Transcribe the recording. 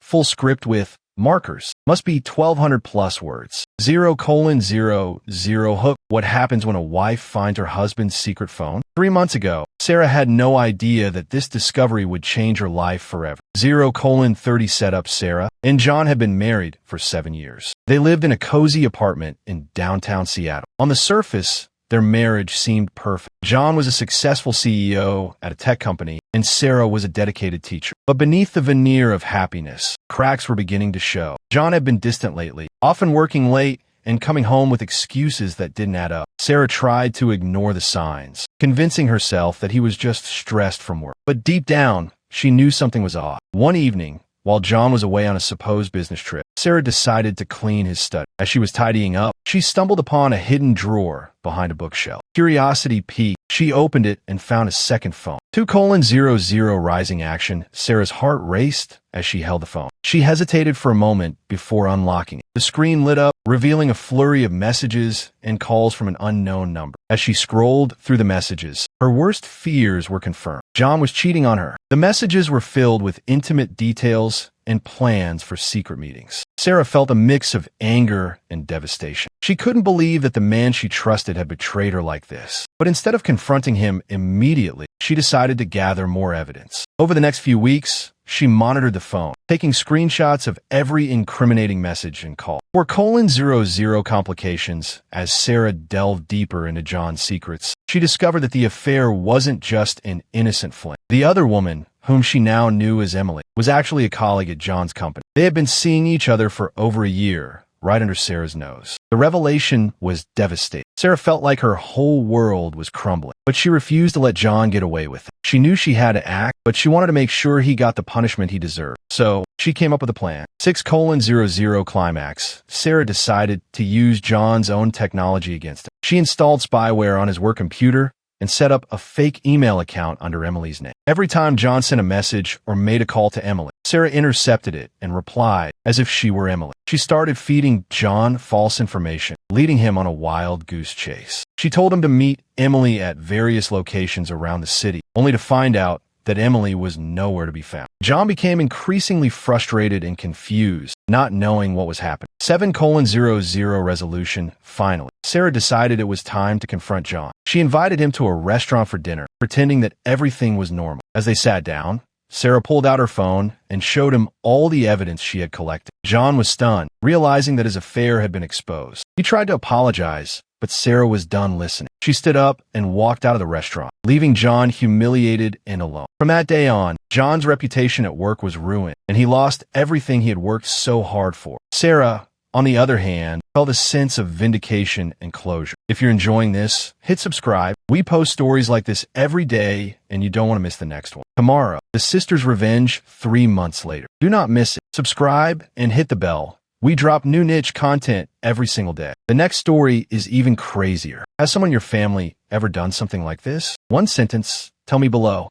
full script with markers. Must be 1,200 plus words. 0:00 hook. What happens when a wife finds her husband's secret phone? 3 months ago, Sarah had no idea that this discovery would change her life forever. 0:30 setup. Sarah and John had been married for 7 years. They lived in a cozy apartment in downtown Seattle. On the surface, their marriage seemed perfect. John was a successful CEO at a tech company, and Sarah was a dedicated teacher. But beneath the veneer of happiness, cracks were beginning to show. John had been distant lately, often working late and coming home with excuses that didn't add up. Sarah tried to ignore the signs, convincing herself that he was just stressed from work. But deep down, she knew something was off. One evening, while John was away on a supposed business trip, Sarah decided to clean his study. As she was tidying up, she stumbled upon a hidden drawer behind a bookshelf. Curiosity piqued. She opened it and found a second phone. 2:00 rising action. Sarah's heart raced as she held the phone. She hesitated for a moment before unlocking it. The screen lit up, revealing a flurry of messages and calls from an unknown number. As she scrolled through the messages, her worst fears were confirmed. John was cheating on her. The messages were filled with intimate details and plans for secret meetings. Sarah felt a mix of anger and devastation. She couldn't believe that the man she trusted had betrayed her like this. But instead of confronting him immediately, she decided to gather more evidence. Over the next few weeks, she monitored the phone, taking screenshots of every incriminating message and call. 4:00 complications. As Sarah delved deeper into John's secrets, she discovered that the affair wasn't just an innocent fling. The other woman, whom she now knew as Emily, was actually a colleague at John's company. They had been seeing each other for over a year, right under Sarah's nose. The revelation was devastating. Sarah felt like her whole world was crumbling, but she refused to let John get away with it. She knew she had to act, but she wanted to make sure he got the punishment he deserved. So she came up with a plan. 6:00 climax. Sarah decided to use John's own technology against him. She installed spyware on his work computer and set up a fake email account under Emily's name. Every time John sent a message or made a call to Emily, Sarah intercepted it and replied as if she were Emily. She started feeding John false information, leading him on a wild goose chase. She told him to meet Emily at various locations around the city, only to find out that Emily was nowhere to be found. John became increasingly frustrated and confused, not knowing what was happening. 7:00 resolution. Finally, Sarah decided it was time to confront John. She invited him to a restaurant for dinner, pretending that everything was normal. As they sat down, Sarah pulled out her phone and showed him all the evidence she had collected. John was stunned, realizing that his affair had been exposed. He tried to apologize, but Sarah was done listening. She stood up and walked out of the restaurant, leaving John humiliated and alone. From that day on, John's reputation at work was ruined, and he lost everything he had worked so hard for. Sarah, on the other hand, felt a sense of vindication and closure. If you're enjoying this, hit subscribe. We post stories like this every day, and you don't want to miss the next one. Tomorrow, the sister's revenge 3 months later. Do not miss it. Subscribe and hit the bell. We drop new niche content every single day. The next story is even crazier. Has someone in your family ever done something like this? One sentence, tell me below.